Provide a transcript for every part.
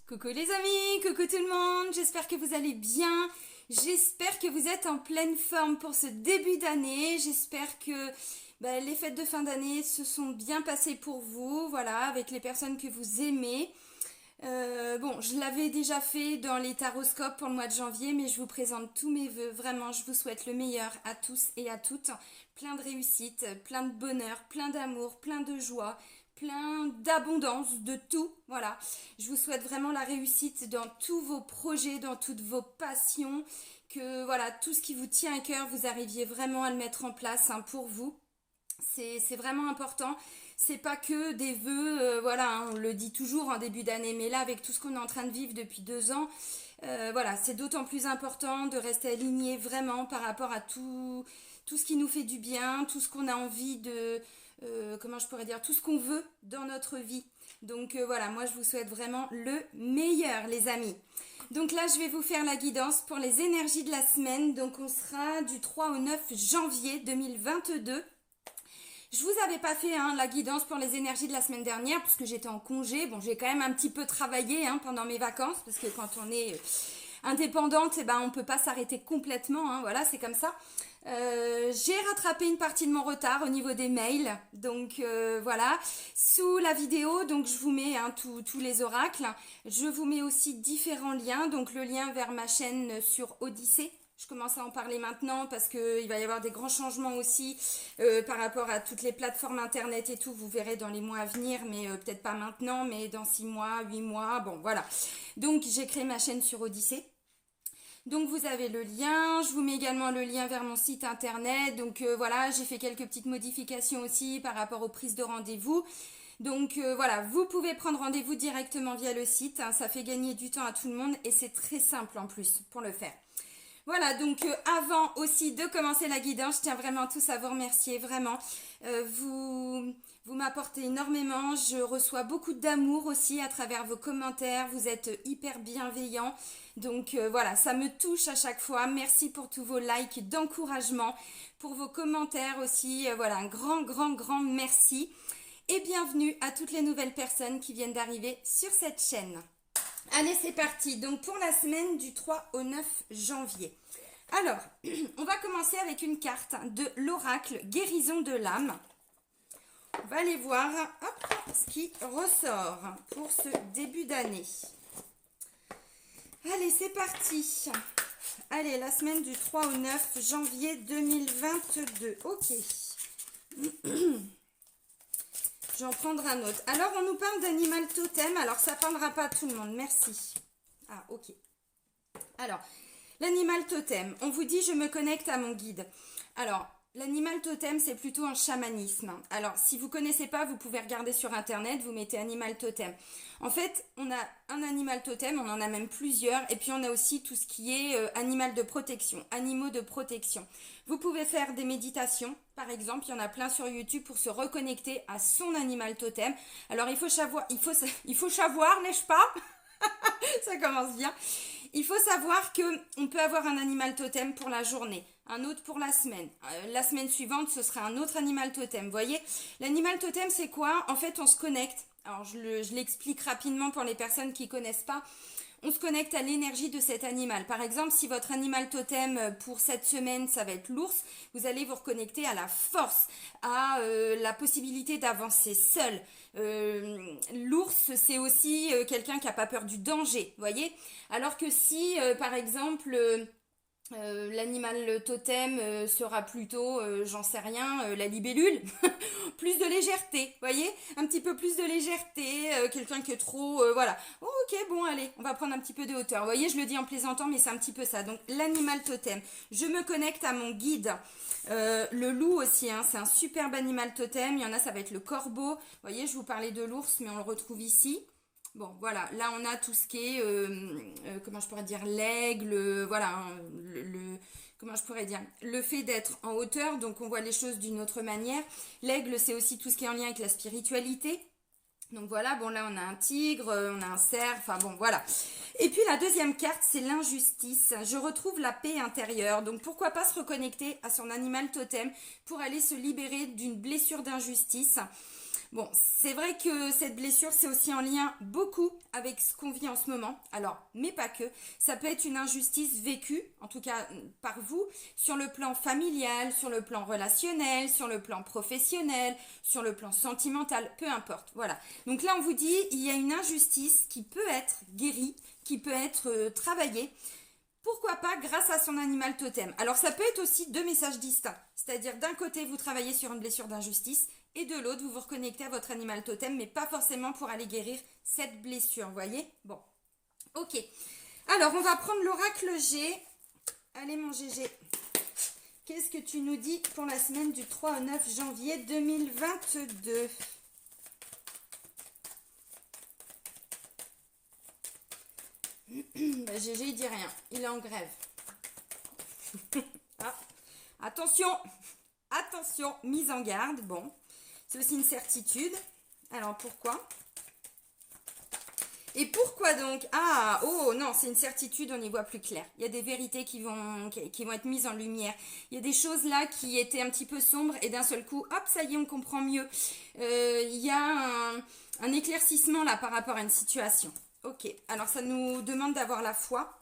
Coucou les amis, coucou tout le monde, j'espère que vous allez bien, j'espère que vous êtes en pleine forme pour ce début d'année, j'espère que les fêtes de fin d'année se sont bien passées pour vous, voilà, avec les personnes que vous aimez. Bon, je l'avais déjà fait dans les taroscopes pour le mois de janvier, mais je vous présente tous mes vœux, vraiment, je vous souhaite le meilleur à tous et à toutes, plein de réussite, plein de bonheur, plein d'amour, plein de joie, plein d'abondance, de tout, voilà. Je vous souhaite vraiment la réussite dans tous vos projets, dans toutes vos passions, que voilà, tout ce qui vous tient à cœur, vous arriviez vraiment à le mettre en place pour vous. C'est vraiment important. C'est pas que des vœux, voilà, on le dit toujours en début d'année, mais là, avec tout ce qu'on est en train de vivre depuis 2 ans, voilà, c'est d'autant plus important de rester aligné vraiment par rapport à tout ce qui nous fait du bien, tout ce qu'on a envie de, comment je pourrais dire, tout ce qu'on veut dans notre vie. Donc voilà, moi je vous souhaite vraiment le meilleur, les amis. Donc là, je vais vous faire la guidance pour les énergies de la semaine. Donc on sera du 3 au 9 janvier 2022. Je vous avais pas fait la guidance pour les énergies de la semaine dernière puisque j'étais en congé. Bon, j'ai quand même un petit peu travaillé pendant mes vacances parce que quand on est indépendante, on peut pas s'arrêter complètement. Voilà, c'est comme ça. J'ai rattrapé une partie de mon retard au niveau des mails. Donc voilà, sous la vidéo, donc je vous mets tous les oracles. Je vous mets aussi différents liens. Donc le lien vers ma chaîne sur Odyssée. Je commence à en parler maintenant parce qu'il va y avoir des grands changements aussi par rapport à toutes les plateformes internet et tout. Vous verrez dans les mois à venir, mais peut-être pas maintenant, mais dans 6 mois, 8 mois. Bon, voilà. Donc, j'ai créé ma chaîne sur Odyssée. Donc, vous avez le lien. Je vous mets également le lien vers mon site internet. Donc, voilà, j'ai fait quelques petites modifications aussi par rapport aux prises de rendez-vous. Donc voilà, vous pouvez prendre rendez-vous directement via le site. Ça fait gagner du temps à tout le monde et c'est très simple en plus pour le faire. Voilà, donc avant aussi de commencer la guidance, je tiens vraiment tous à vous remercier, vraiment. Vous m'apportez énormément, je reçois beaucoup d'amour aussi à travers vos commentaires, vous êtes hyper bienveillants. Donc voilà, ça me touche à chaque fois. Merci pour tous vos likes d'encouragement, pour vos commentaires aussi. Voilà, un grand merci. Et bienvenue à toutes les nouvelles personnes qui viennent d'arriver sur cette chaîne. Allez, c'est parti. Donc, pour la semaine du 3 au 9 janvier. Alors, on va commencer avec une carte de l'oracle guérison de l'âme. On va aller voir ce qui ressort pour ce début d'année. Allez, c'est parti. Allez, la semaine du 3 au 9 janvier 2022. Ok. Je vais en prendre un autre. Alors, on nous parle d'animal totem. Alors, ça ne parlera pas à tout le monde. Merci. Ah, ok. Alors, l'animal totem. On vous dit, je me connecte à mon guide. Alors, l'animal totem, c'est plutôt un chamanisme. Alors, si vous ne connaissez pas, vous pouvez regarder sur Internet. Vous mettez animal totem. En fait, on a un animal totem. On en a même plusieurs. Et puis, on a aussi tout ce qui est animal de protection. Animaux de protection. Vous pouvez faire des méditations. Par exemple, il y en a plein sur YouTube pour se reconnecter à son animal totem. Alors, il faut savoir, n'est-ce pas? Ça commence bien. Il faut savoir qu'on peut avoir un animal totem pour la journée, un autre pour la semaine. La semaine suivante, ce sera un autre animal totem. Vous voyez, l'animal totem, c'est quoi? En fait, on se connecte. Alors, je l'explique rapidement pour les personnes qui ne connaissent pas. On se connecte à l'énergie de cet animal. Par exemple, si votre animal totem pour cette semaine, ça va être l'ours, vous allez vous reconnecter à la force, à la possibilité d'avancer seul. L'ours, c'est aussi quelqu'un qui n'a pas peur du danger, voyez. Alors que si, par exemple... l'animal totem sera plutôt, j'en sais rien, la libellule. Plus de légèreté, voyez, un petit peu plus de légèreté, quelqu'un qui est trop, voilà. Oh, ok, bon, allez, on va prendre un petit peu de hauteur. Vous voyez, je le dis en plaisantant, mais c'est un petit peu ça. Donc, l'animal totem. Je me connecte à mon guide. Le loup aussi, c'est un superbe animal totem. Il y en a, ça va être le corbeau. Vous voyez, je vous parlais de l'ours, mais on le retrouve ici. Bon, voilà, là on a tout ce qui est, comment je pourrais dire, l'aigle, voilà, comment je pourrais dire, le fait d'être en hauteur, donc on voit les choses d'une autre manière. L'aigle, c'est aussi tout ce qui est en lien avec la spiritualité. Donc voilà, bon là on a un tigre, on a un cerf, enfin bon voilà. Et puis la deuxième carte, c'est l'injustice. Je retrouve la paix intérieure, donc pourquoi pas se reconnecter à son animal totem pour aller se libérer d'une blessure d'injustice. Bon, c'est vrai que cette blessure, c'est aussi en lien beaucoup avec ce qu'on vit en ce moment. Alors, mais pas que. Ça peut être une injustice vécue, en tout cas par vous, sur le plan familial, sur le plan relationnel, sur le plan professionnel, sur le plan sentimental, peu importe. Voilà. Donc là, on vous dit, il y a une injustice qui peut être guérie, qui peut être travaillée. Pourquoi pas grâce à son animal totem. Alors ça peut être aussi deux messages distincts. C'est-à-dire d'un côté vous travaillez sur une blessure d'injustice et de l'autre vous vous reconnectez à votre animal totem mais pas forcément pour aller guérir cette blessure, vous voyez. Bon, ok. Alors on va prendre l'oracle G. Allez mon GG. Qu'est-ce que tu nous dis pour la semaine du 3 au 9 janvier 2022 ? GG il dit rien, il est en grève. Ah, attention, attention, mise en garde. Bon, c'est aussi une certitude. Alors pourquoi ? Et pourquoi donc ? Ah, oh non, c'est une certitude, on y voit plus clair. Il y a des vérités qui vont être mises en lumière. Il y a des choses là qui étaient un petit peu sombres et d'un seul coup, hop, ça y est, on comprend mieux. Il y a un éclaircissement là par rapport à une situation. Ok, alors ça nous demande d'avoir la foi.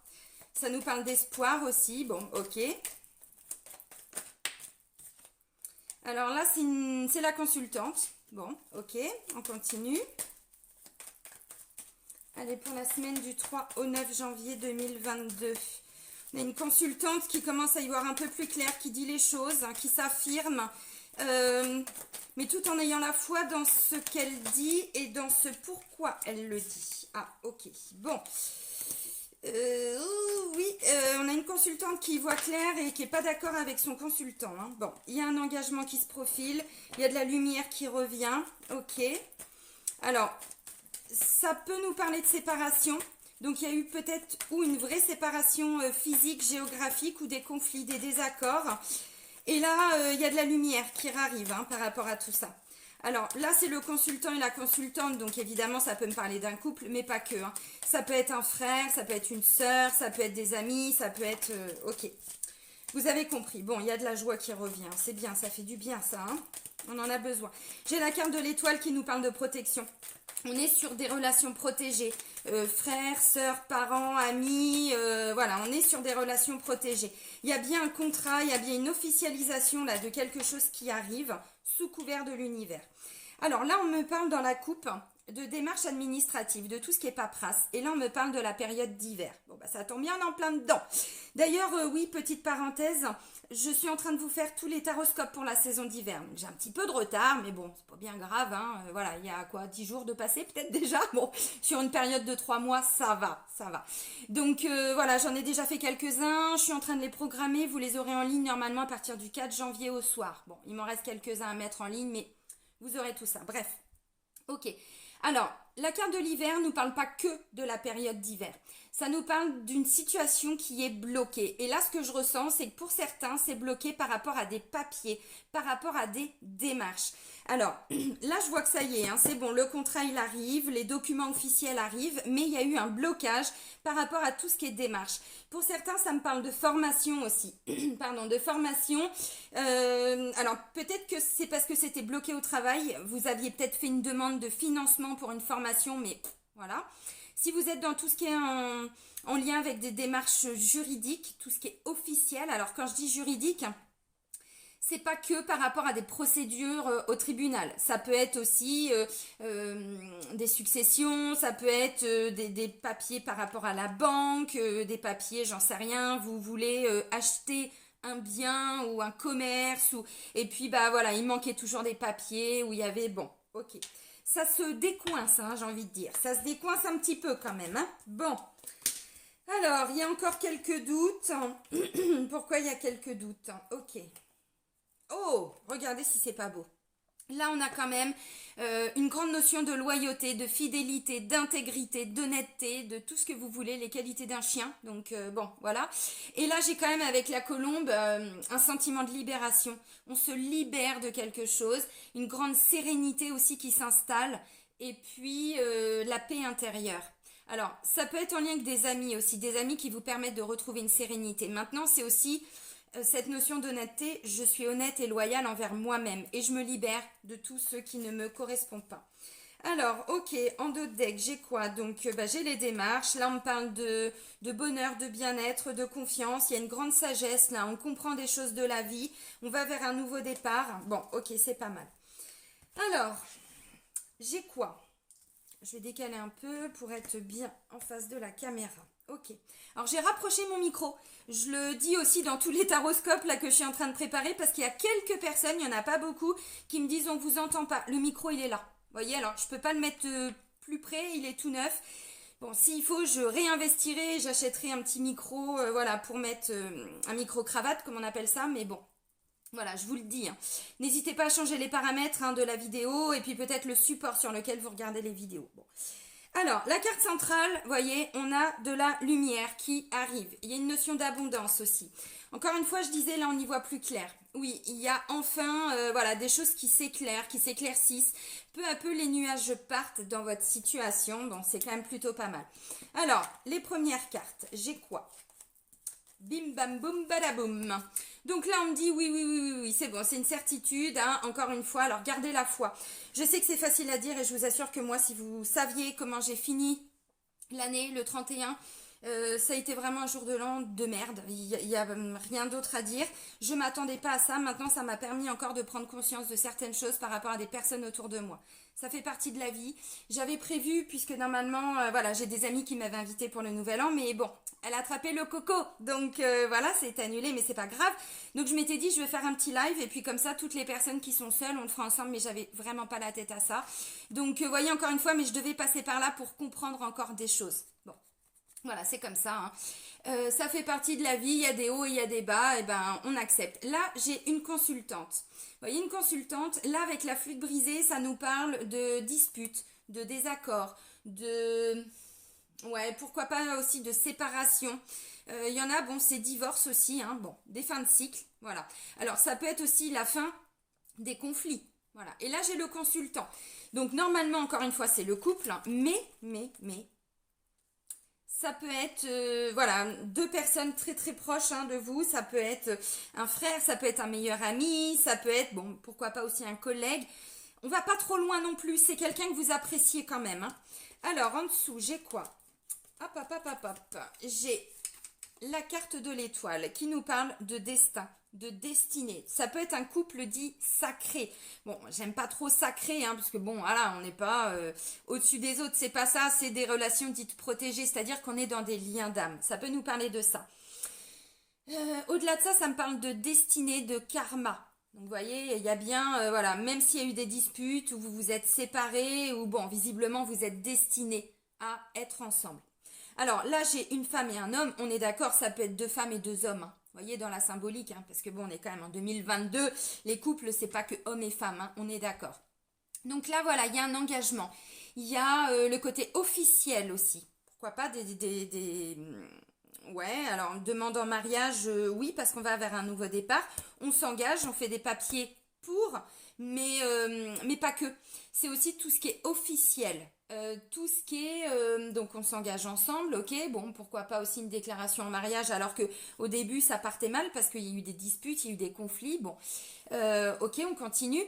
Ça nous parle d'espoir aussi. Bon, ok. Alors là, c'est la consultante. Bon, ok, on continue. Allez, pour la semaine du 3 au 9 janvier 2022. On a une consultante qui commence à y voir un peu plus clair, qui dit les choses, hein, qui s'affirme, mais tout en ayant la foi dans ce qu'elle dit et dans ce pourquoi elle le dit. Ah, ok. Bon. Oui, on a une consultante qui voit clair et qui n'est pas d'accord avec son consultant. Hein. Bon, il y a un engagement qui se profile, il y a de la lumière qui revient. Ok. Alors, ça peut nous parler de séparation. Donc, il y a eu peut-être ou une vraie séparation physique, géographique ou des conflits, des désaccords. Et là, il y a de la lumière qui arrive hein, par rapport à tout ça. Alors là, c'est le consultant et la consultante, donc évidemment, ça peut me parler d'un couple, mais pas que. Hein. Ça peut être un frère, ça peut être une sœur, ça peut être des amis, ça peut être... ok, vous avez compris. Bon, il y a de la joie qui revient, c'est bien, ça fait du bien ça. Hein. On en a besoin. J'ai la carte de l'étoile qui nous parle de protection. On est sur des relations protégées. Frères, sœurs, parents, amis, voilà, on est sur des relations protégées. Il y a bien un contrat, il y a bien une officialisation là de quelque chose qui arrive sous couvert de l'univers. Alors là, on me parle dans la coupe de démarches administratives, de tout ce qui est paperasse. Et là, on me parle de la période d'hiver. Bon, bah ça tombe bien en plein dedans. D'ailleurs, oui, petite parenthèse, je suis en train de vous faire tous les taroscopes pour la saison d'hiver. J'ai un petit peu de retard, mais bon, c'est pas bien grave. Hein. Voilà, il y a quoi, 10 jours de passé peut-être déjà. Bon, sur une période de 3 mois, ça va, ça va. Donc voilà, j'en ai déjà fait quelques-uns. Je suis en train de les programmer. Vous les aurez en ligne normalement à partir du 4 janvier au soir. Bon, il m'en reste quelques-uns à mettre en ligne, mais vous aurez tout ça. Bref, ok. Alors, la carte de l'hiver ne nous parle pas que de la période d'hiver. Ça nous parle d'une situation qui est bloquée. Et là, ce que je ressens, c'est que pour certains, c'est bloqué par rapport à des papiers, par rapport à des démarches. Alors, là, je vois que ça y est, hein, c'est bon, le contrat, il arrive, les documents officiels arrivent, mais il y a eu un blocage par rapport à tout ce qui est démarche. Pour certains, ça me parle de formation aussi. Pardon, de formation. Alors, peut-être que c'est parce que c'était bloqué au travail. Vous aviez peut-être fait une demande de financement pour une formation, mais voilà. Si vous êtes dans tout ce qui est en lien avec des démarches juridiques, tout ce qui est officiel, alors quand je dis juridique, c'est pas que par rapport à des procédures au tribunal. Ça peut être aussi des successions, ça peut être des papiers par rapport à la banque, des papiers, j'en sais rien, vous voulez acheter un bien ou un commerce, et puis bah voilà, il manquait toujours des papiers, où il y avait, bon, ok. Ça se décoince, hein, j'ai envie de dire. Ça se décoince un petit peu quand même. Hein. Bon. Alors, il y a encore quelques doutes. Pourquoi il y a quelques doutes? Ok. Oh, regardez si c'est pas beau. Là, on a quand même une grande notion de loyauté, de fidélité, d'intégrité, d'honnêteté, de tout ce que vous voulez, les qualités d'un chien. Donc, bon, voilà. Et là, j'ai quand même avec la colombe un sentiment de libération. On se libère de quelque chose, une grande sérénité aussi qui s'installe, et puis la paix intérieure. Alors, ça peut être en lien avec des amis aussi, des amis qui vous permettent de retrouver une sérénité. Maintenant, c'est aussi cette notion d'honnêteté, je suis honnête et loyale envers moi-même et je me libère de tout ce qui ne me correspond pas. Alors, ok, en dos de deck, j'ai quoi? Donc, j'ai les démarches. Là, on me parle de bonheur, de bien-être, de confiance. Il y a une grande sagesse, là. On comprend des choses de la vie. On va vers un nouveau départ. Bon, ok, c'est pas mal. Alors, j'ai quoi? Je vais décaler un peu pour être bien en face de la caméra. Ok. Alors, j'ai rapproché mon micro. Je le dis aussi dans tous les taroscopes là que je suis en train de préparer parce qu'il y a quelques personnes, il n'y en a pas beaucoup, qui me disent on vous entend pas. Le micro, il est là. Vous voyez, alors je peux pas le mettre plus près, il est tout neuf. Bon, s'il faut, je réinvestirai, j'achèterai un petit micro, voilà, pour mettre un micro-cravate, comme on appelle ça, mais bon. Voilà, je vous le dis. Hein. N'hésitez pas à changer les paramètres de la vidéo et puis peut-être le support sur lequel vous regardez les vidéos. Bon. Alors, la carte centrale, vous voyez, on a de la lumière qui arrive. Il y a une notion d'abondance aussi. Encore une fois, je disais, là, on y voit plus clair. Oui, il y a enfin voilà, des choses qui s'éclairent, qui s'éclaircissent. Peu à peu, les nuages partent dans votre situation. Bon, c'est quand même plutôt pas mal. Alors, les premières cartes, j'ai quoi? Bim bam boum badaboum. Donc là on me dit oui, c'est bon, c'est une certitude, hein, encore une fois, alors gardez la foi. Je sais que c'est facile à dire et je vous assure que moi, si vous saviez comment j'ai fini l'année, le 31, ça a été vraiment un jour de l'an de merde, il y a rien d'autre à dire. Je m'attendais pas à ça, maintenant ça m'a permis encore de prendre conscience de certaines choses par rapport à des personnes autour de moi. Ça fait partie de la vie. J'avais prévu, puisque normalement, voilà, j'ai des amis qui m'avaient invité pour le nouvel an, mais bon, elle a attrapé le coco, donc voilà, c'est annulé, mais c'est pas grave. Donc je m'étais dit, je vais faire un petit live, et puis comme ça, toutes les personnes qui sont seules, on le fera ensemble, mais j'avais vraiment pas la tête à ça. Donc voyez, encore une fois, mais je devais passer par là pour comprendre encore des choses. Bon. Voilà, c'est comme ça. Hein. Ça fait partie de la vie, il y a des hauts et il y a des bas, et ben on accepte. Là, j'ai une consultante. Vous voyez, une consultante, là avec la flûte brisée, ça nous parle de disputes, de désaccords, de... Ouais, pourquoi pas aussi de séparation. Il y en a, bon, c'est divorce aussi, hein, bon, des fins de cycle, voilà. Alors, ça peut être aussi la fin des conflits, voilà. Et là, j'ai le consultant. Donc, normalement, encore une fois, c'est le couple, hein, mais... Ça peut être, voilà, deux personnes très très proches de vous. Ça peut être un frère, ça peut être un meilleur ami, ça peut être, bon, pourquoi pas aussi un collègue. On va pas trop loin non plus, c'est quelqu'un que vous appréciez quand même. Hein. Alors, en dessous, j'ai quoi? Hop. J'ai la carte de l'étoile qui nous parle de destin, de destinée. Ça peut être un couple dit sacré. Bon, j'aime pas trop sacré, hein, parce que bon, voilà, on n'est pas au-dessus des autres, c'est pas ça, c'est des relations dites protégées, c'est-à-dire qu'on est dans des liens d'âme. Ça peut nous parler de ça. Au-delà de ça, ça me parle de destinée, de karma. Donc vous voyez, il y a bien, voilà, même s'il y a eu des disputes, ou vous vous êtes séparés, ou bon, visiblement vous êtes destinés à être ensemble. Alors là, j'ai une femme et un homme. On est d'accord, ça peut être deux femmes et deux hommes. Hein. Vous voyez, dans la symbolique, hein, parce que bon, on est quand même en 2022. Les couples, c'est pas que hommes et femmes. Hein, on est d'accord. Donc là, voilà, il y a un engagement. Il y a le côté officiel aussi. Pourquoi pas Ouais, alors demande en mariage, oui, parce qu'on va vers un nouveau départ. On s'engage, on fait des papiers pour, mais pas que. C'est aussi tout ce qui est officiel. Tout ce qui est donc on s'engage ensemble, ok, bon, pourquoi pas aussi une déclaration en mariage alors que au début ça partait mal parce qu'il y a eu des disputes, il y a eu des conflits, bon, ok, on continue.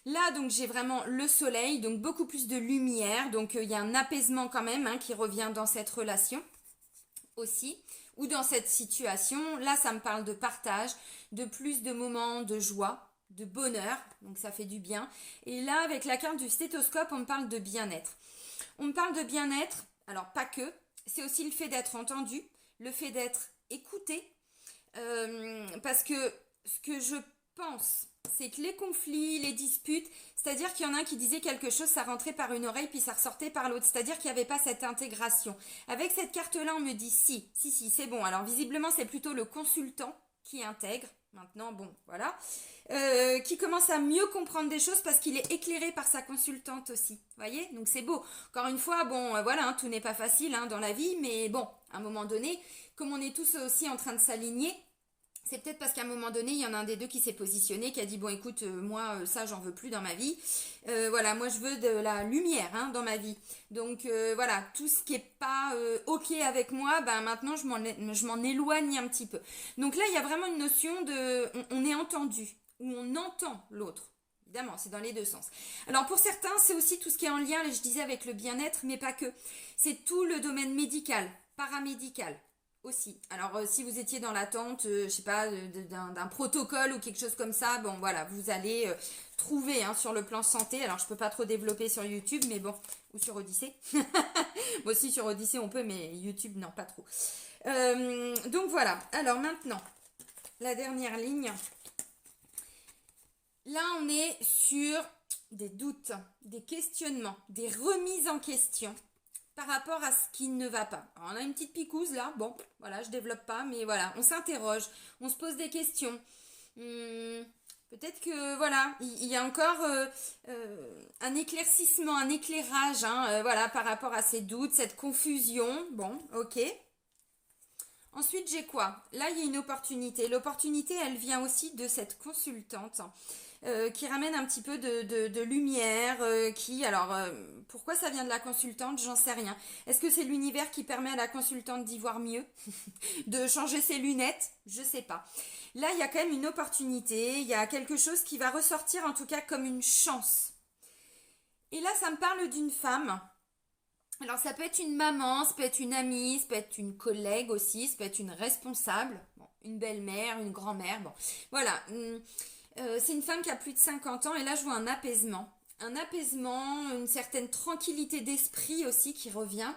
Là donc j'ai vraiment le soleil, donc beaucoup plus de lumière, donc il y a un apaisement quand même qui revient dans cette relation aussi ou dans cette situation. Là ça me parle de partage, de plus de moments de joie, de bonheur, donc ça fait du bien. Et là avec la carte du stéthoscope on me parle de bien-être. On me parle de bien-être, alors pas que, c'est aussi le fait d'être entendu, le fait d'être écouté, parce que ce que je pense, c'est que les conflits, les disputes, c'est-à-dire qu'il y en a un qui disait quelque chose, ça rentrait par une oreille, puis ça ressortait par l'autre, c'est-à-dire qu'il n'y avait pas cette intégration. Avec cette carte-là, on me dit si, c'est bon. Alors visiblement, c'est plutôt le consultant qui intègre. Maintenant, bon, voilà. Qui commence à mieux comprendre des choses parce qu'il est éclairé par sa consultante aussi. Vous voyez? Donc c'est beau. Encore une fois, bon, voilà, tout n'est pas facile dans la vie, mais bon, à un moment donné, comme on est tous aussi en train de s'aligner, C'est peut-être parce qu'à un moment donné, il y en a un des deux qui s'est positionné, qui a dit, bon écoute, moi ça j'en veux plus dans ma vie. Voilà, moi je veux de la lumière hein, dans ma vie. Donc voilà, tout ce qui est pas ok avec moi, ben maintenant je m'en éloigne un petit peu. Donc là, il y a vraiment une notion de, on est entendu, ou on entend l'autre. Évidemment, c'est dans les deux sens. Alors pour certains, c'est aussi tout ce qui est en lien, je disais, avec le bien-être, mais pas que. C'est tout le domaine médical, paramédical aussi. Alors si vous étiez dans l'attente, je sais pas, d'un protocole ou quelque chose comme ça, bon voilà, vous allez trouver hein, sur le plan santé. Alors je peux pas trop développer sur YouTube, mais bon, ou sur Odyssée. Moi aussi sur Odyssée on peut, mais YouTube non, pas trop. Donc voilà. Alors maintenant, la dernière ligne. Là on est sur des doutes, des questionnements, des remises en question par rapport à ce qui ne va pas. Alors, on a une petite picouse là, bon, voilà, je développe pas, mais voilà, on s'interroge, on se pose des questions. Peut-être que, voilà, il y a encore un éclaircissement, un éclairage, hein, voilà, par rapport à ces doutes, cette confusion. Bon, ok. Ensuite, j'ai quoi? Là, il y a une opportunité. L'opportunité, elle vient aussi de cette consultante. Qui ramène un petit peu de lumière, pourquoi ça vient de la consultante, j'en sais rien. Est-ce que c'est l'univers qui permet à la consultante d'y voir mieux, de changer ses lunettes? Je sais pas. Là, il y a quand même une opportunité, il y a quelque chose qui va ressortir en tout cas comme une chance. Et là, ça me parle d'une femme. Alors, ça peut être une maman, ça peut être une amie, ça peut être une collègue aussi, ça peut être une responsable, bon, une belle-mère, une grand-mère, bon, voilà. C'est une femme qui a plus de 50 ans et là je vois un apaisement. Un apaisement, une certaine tranquillité d'esprit aussi qui revient.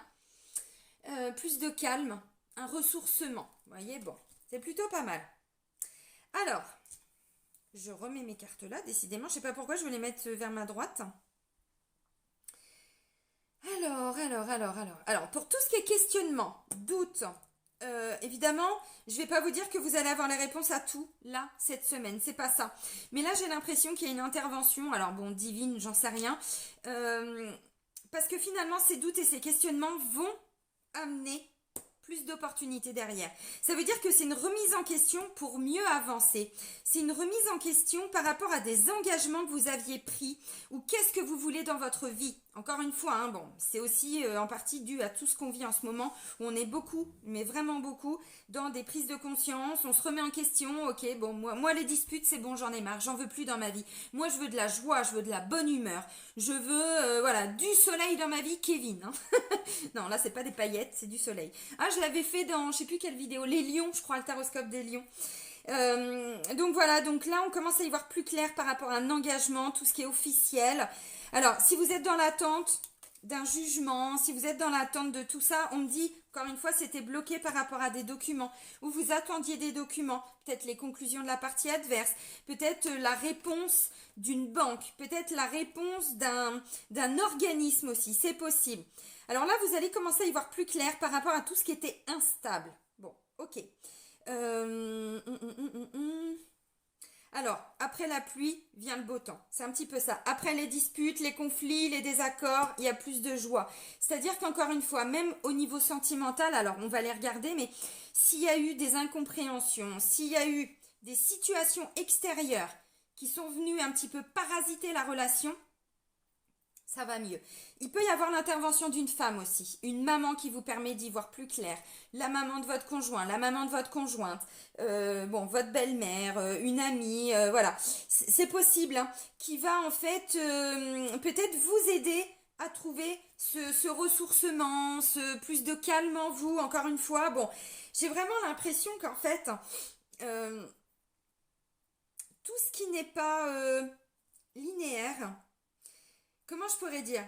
Plus de calme, un ressourcement. Vous voyez, bon, c'est plutôt pas mal. Alors, je remets mes cartes là, décidément. Je sais pas pourquoi je vais les mettre vers ma droite. Alors, pour tout ce qui est questionnement, doute, évidemment, je vais pas vous dire que vous allez avoir les réponses à tout là cette semaine, c'est pas ça. Mais là, j'ai l'impression qu'il y a une intervention, alors bon, divine, j'en sais rien, parce que finalement, ces doutes et ces questionnements vont amener plus d'opportunités derrière. Ça veut dire que c'est une remise en question pour mieux avancer. C'est une remise en question par rapport à des engagements que vous aviez pris ou qu'est-ce que vous voulez dans votre vie. Encore une fois, hein, bon, c'est aussi en partie dû à tout ce qu'on vit en ce moment où on est beaucoup, mais vraiment beaucoup, dans des prises de conscience, on se remet en question, ok, bon, moi les disputes, c'est bon, j'en ai marre, j'en veux plus dans ma vie. Moi, je veux de la joie, je veux de la bonne humeur, je veux, voilà, du soleil dans ma vie, Kevin. Hein. Non, là, c'est pas des paillettes, c'est du soleil. Ah, je l'avais fait dans, je sais plus quelle vidéo, les lions, je crois, le taroscope des lions. Donc voilà, donc là on commence à y voir plus clair par rapport à un engagement, tout ce qui est officiel. Alors si vous êtes dans l'attente d'un jugement, si vous êtes dans l'attente de tout ça, on me dit, encore une fois, c'était bloqué par rapport à des documents, ou vous attendiez des documents, peut-être les conclusions de la partie adverse, peut-être la réponse d'une banque, peut-être la réponse d'un organisme aussi, c'est possible. Alors là, vous allez commencer à y voir plus clair par rapport à tout ce qui était instable. Bon, ok. Alors, après la pluie vient le beau temps. C'est un petit peu ça. Après les disputes, les conflits, les désaccords, il y a plus de joie. C'est-à-dire qu'encore une fois, même au niveau sentimental, alors on va les regarder, mais s'il y a eu des incompréhensions, s'il y a eu des situations extérieures qui sont venues un petit peu parasiter la relation, ça va mieux. Il peut y avoir l'intervention d'une femme aussi, une maman qui vous permet d'y voir plus clair, la maman de votre conjoint, la maman de votre conjointe, bon, votre belle-mère, une amie, voilà. C'est possible, hein, qui va en fait peut-être vous aider à trouver ce ressourcement, ce plus de calme en vous, encore une fois. Bon, j'ai vraiment l'impression qu'en fait, tout ce qui n'est pas linéaire, comment je pourrais dire?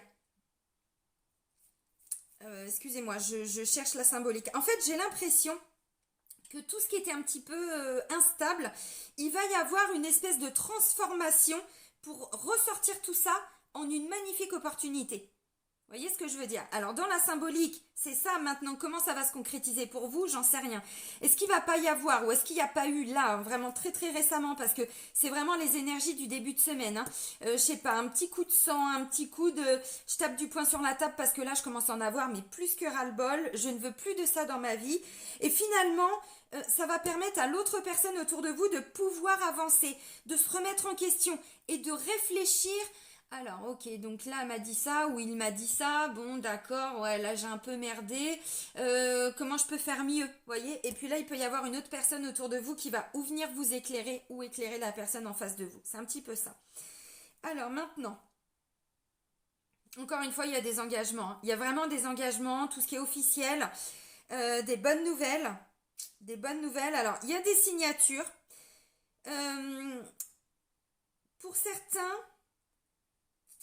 Excusez-moi, je cherche la symbolique. En fait, j'ai l'impression que tout ce qui était un petit peu instable, il va y avoir une espèce de transformation pour ressortir tout ça en une magnifique opportunité. Vous voyez ce que je veux dire? Alors dans la symbolique, c'est ça maintenant. Comment ça va se concrétiser pour vous? J'en sais rien. Est-ce qu'il va pas y avoir ou est-ce qu'il n'y a pas eu là, vraiment très très récemment, parce que c'est vraiment les énergies du début de semaine. Hein. Je sais pas, un petit coup de sang, un petit coup de... Je tape du poing sur la table parce que là je commence à en avoir, mais plus que ras-le-bol. Je ne veux plus de ça dans ma vie. Et finalement... ça va permettre à l'autre personne autour de vous de pouvoir avancer, de se remettre en question et de réfléchir. Alors, ok, donc là, elle m'a dit ça, ou il m'a dit ça, bon, d'accord, ouais, là, j'ai un peu merdé, comment je peux faire mieux, voyez? Et puis là, il peut y avoir une autre personne autour de vous qui va ou venir vous éclairer, ou éclairer la personne en face de vous. C'est un petit peu ça. Alors, maintenant, encore une fois, il y a des engagements. Hein. Il y a vraiment des engagements, tout ce qui est officiel, des bonnes nouvelles. Des bonnes nouvelles. Alors, il y a des signatures. Euh, pour certains...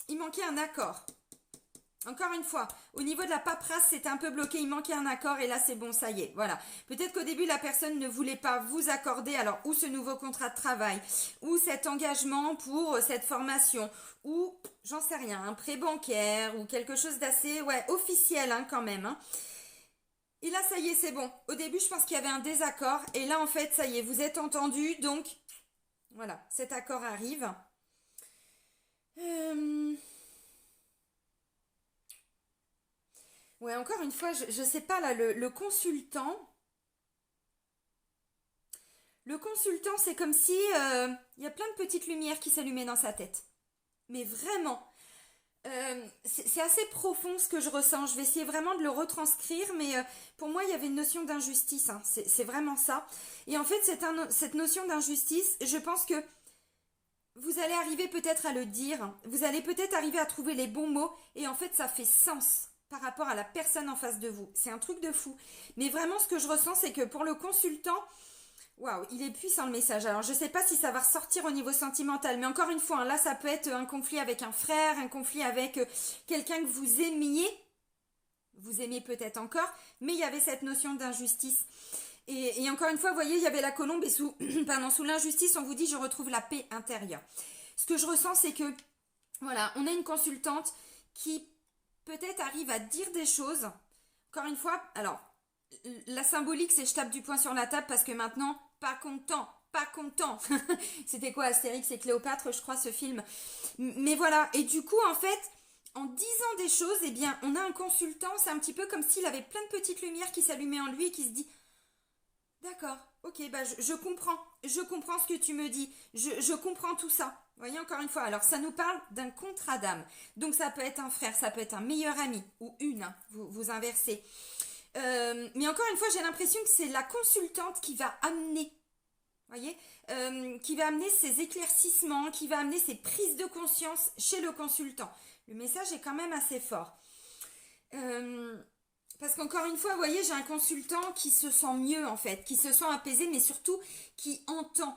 il manquait un accord. Encore une fois, au niveau de la paperasse, c'était un peu bloqué, il manquait un accord et là c'est bon, ça y est, voilà. Peut-être qu'au début la personne ne voulait pas vous accorder, alors ou ce nouveau contrat de travail, ou cet engagement pour cette formation, ou j'en sais rien, un prêt bancaire, ou quelque chose d'assez, ouais, officiel hein, quand même. Hein. Et là ça y est, c'est bon. Au début je pense qu'il y avait un désaccord et là en fait ça y est, vous êtes entendus, donc voilà, cet accord arrive. Ouais, encore une fois, je sais pas là, le consultant. Le consultant, c'est comme si il y a plein de petites lumières qui s'allumaient dans sa tête. Mais vraiment, c'est assez profond ce que je ressens. Je vais essayer vraiment de le retranscrire, mais pour moi, il y avait une notion d'injustice. Hein. C'est vraiment ça. Et en fait, cette notion d'injustice, je pense que vous allez arriver peut-être à le dire. Vous allez peut-être arriver à trouver les bons mots. Et en fait, ça fait sens par rapport à la personne en face de vous. C'est un truc de fou. Mais vraiment, ce que je ressens, c'est que pour le consultant, waouh, il est puissant le message. Alors, je ne sais pas si ça va ressortir au niveau sentimental, mais encore une fois, hein, là, ça peut être un conflit avec un frère, un conflit avec quelqu'un que vous aimiez. Vous aimez peut-être encore, mais il y avait cette notion d'injustice. Et encore une fois, vous voyez, il y avait la colombe et sous, pardon, sous l'injustice, on vous dit, je retrouve la paix intérieure. Ce que je ressens, c'est que, voilà, on a une consultante qui peut-être arrive à dire des choses. Encore une fois, alors, la symbolique, c'est je tape du poing sur la table parce que maintenant, pas content, pas content. C'était quoi, Astérix et Cléopâtre, je crois, ce film. Mais voilà, et du coup, en fait, en disant des choses, eh bien, on a un consultant, c'est un petit peu comme s'il avait plein de petites lumières qui s'allumaient en lui et qui se dit, d'accord, ok, bah je comprends ce que tu me dis, je comprends tout ça. Vous voyez, encore une fois, alors ça nous parle d'un contrat d'âme. Donc ça peut être un frère, ça peut être un meilleur ami, ou une, hein, vous inversez. Mais encore une fois, j'ai l'impression que c'est la consultante qui va amener, voyez, qui va amener ces éclaircissements, qui va amener ces prises de conscience chez le consultant. Le message est quand même assez fort. Parce qu'encore une fois, vous voyez, j'ai un consultant qui se sent mieux en fait, qui se sent apaisé, mais surtout qui entend.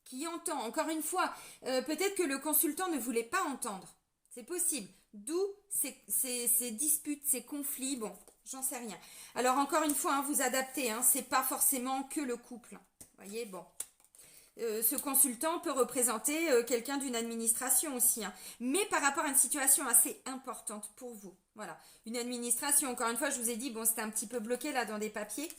Qui entend. Encore une fois, peut-être que le consultant ne voulait pas entendre. C'est possible. D'où ces disputes, ces conflits. Bon, j'en sais rien. Alors encore une fois, hein, vous adaptez. Hein, c'est pas forcément que le couple. Vous voyez, bon. Ce consultant peut représenter quelqu'un d'une administration aussi, hein. Mais par rapport à une situation assez importante pour vous. Voilà, une administration, encore une fois, je vous ai dit, bon, c'était un petit peu bloqué là dans des papiers.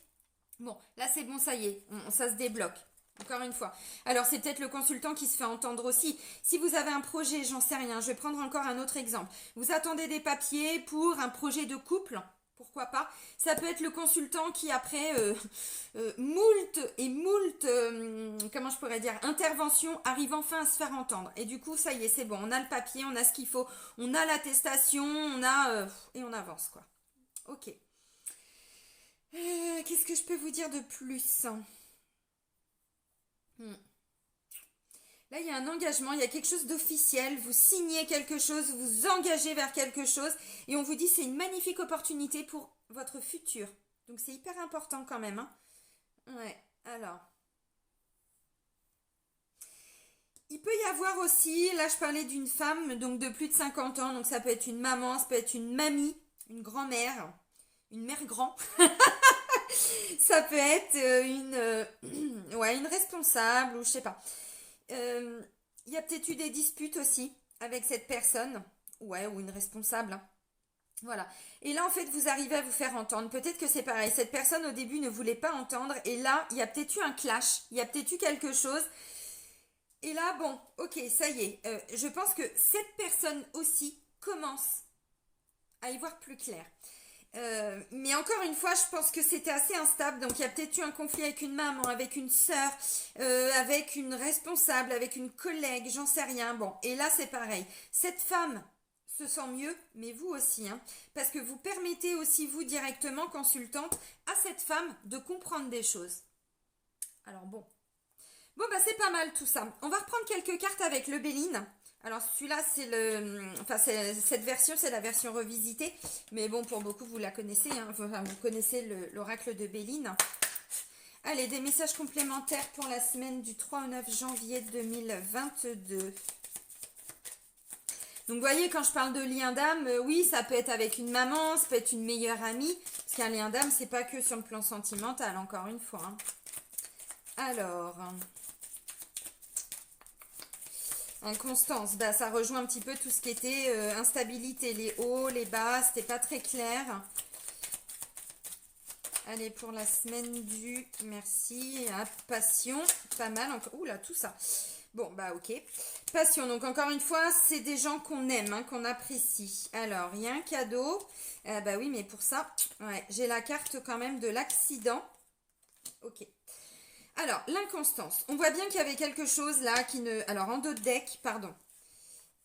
Bon, là c'est bon, ça y est, ça se débloque. Encore une fois. Alors c'est peut-être le consultant qui se fait entendre aussi. Si vous avez un projet, j'en sais rien, je vais prendre encore un autre exemple. Vous attendez des papiers pour un projet de couple. Pourquoi pas? Ça peut être le consultant qui après moult, comment je pourrais dire, interventions arrive enfin à se faire entendre. Et du coup, ça y est, c'est bon, on a le papier, on a ce qu'il faut, on a l'attestation, on a et on avance quoi. Ok. Qu'est-ce que je peux vous dire de plus? Là, il y a un engagement, il y a quelque chose d'officiel, vous signez quelque chose, vous engagez vers quelque chose, et on vous dit c'est une magnifique opportunité pour votre futur. Donc c'est hyper important quand même. Hein. Ouais, alors. Il peut y avoir aussi, là je parlais d'une femme donc de plus de 50 ans, donc ça peut être une maman, ça peut être une mamie, une grand-mère, une mère grand. Ça peut être ouais, une responsable ou je sais pas. Il y a peut-être eu des disputes aussi avec cette personne, ouais, ou une responsable. Hein. Voilà. Et là, en fait, vous arrivez à vous faire entendre. Peut-être que c'est pareil. Cette personne, au début, ne voulait pas entendre. Et là, il y a peut-être eu un clash. Il y a peut-être eu quelque chose. Et là, bon, ok, ça y est. Je pense que cette personne aussi commence à y voir plus clair. Mais encore une fois, je pense que c'était assez instable. Donc, il y a peut-être eu un conflit avec une maman, avec une sœur, avec une responsable, avec une collègue, j'en sais rien. Bon, et là, c'est pareil. Cette femme se sent mieux, mais vous aussi, hein, parce que vous permettez aussi, vous, directement, consultante, à cette femme de comprendre des choses. Alors, bon. Bon, bah, c'est pas mal tout ça. On va reprendre quelques cartes avec le Béline. Alors celui-là, c'est le, enfin cette version, c'est la version revisitée, mais bon, pour beaucoup, vous la connaissez, hein. Enfin, vous connaissez l'oracle de Béline. Allez, des messages complémentaires pour la semaine du 3 au 9 janvier 2022. Donc vous voyez, quand je parle de lien d'âme, oui, ça peut être avec une maman, ça peut être une meilleure amie, parce qu'un lien d'âme, c'est pas que sur le plan sentimental, encore une fois, hein. Alors... Inconstance, bah, ça rejoint un petit peu tout ce qui était instabilité, les hauts, les bas, c'était pas très clair. Allez, pour la semaine du merci, hein, passion, pas mal encore. Oula, tout ça. Bon, bah ok. Passion, donc encore une fois, c'est des gens qu'on aime, hein, qu'on apprécie. Alors, il y a un cadeau. Bah oui, mais pour ça, ouais, j'ai la carte quand même de l'accident. Ok. Alors, l'inconstance. On voit bien qu'il y avait quelque chose là qui ne... Alors, en dos de deck, pardon.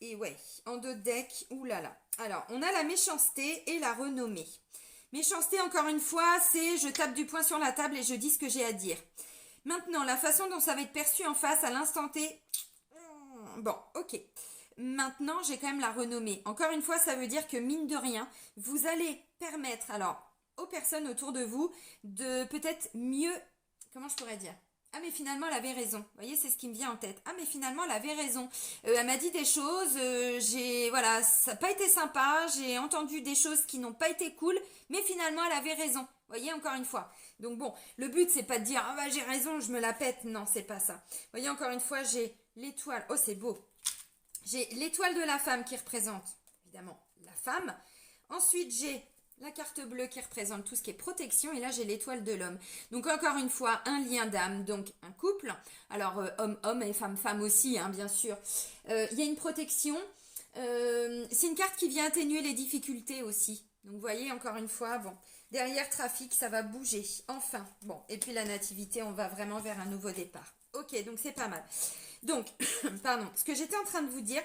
Et ouais, en dos de deck, oulala. Alors, on a la méchanceté et la renommée. Méchanceté, encore une fois, c'est je tape du poing sur la table et je dis ce que j'ai à dire. Maintenant, la façon dont ça va être perçu en face à l'instant T... Bon, ok. Maintenant, j'ai quand même la renommée. Encore une fois, ça veut dire que mine de rien, vous allez permettre, alors, aux personnes autour de vous de peut-être mieux... Comment je pourrais dire? Ah mais finalement elle avait raison. Vous voyez, c'est ce qui me vient en tête. Ah mais finalement elle avait raison. Elle m'a dit des choses, voilà, ça n'a pas été sympa, j'ai entendu des choses qui n'ont pas été cool, mais finalement elle avait raison. Vous voyez, encore une fois. Donc bon, le but c'est pas de dire ah bah j'ai raison, je me la pète. Non, c'est pas ça. Vous voyez, encore une fois, j'ai l'étoile. Oh, c'est beau. J'ai l'étoile de la femme qui représente évidemment la femme. Ensuite, j'ai la carte bleue qui représente tout ce qui est protection. Et là, j'ai l'étoile de l'homme. Donc, encore une fois, un lien d'âme, donc un couple. Alors, homme-homme et femme-femme aussi, hein, bien sûr. Il y a une protection. C'est une carte qui vient atténuer les difficultés aussi. Donc, vous voyez, encore une fois, bon, derrière trafic, ça va bouger. Enfin, bon. Et puis, la nativité, on va vraiment vers un nouveau départ. Ok, donc c'est pas mal. Donc, pardon, ce que j'étais en train de vous dire...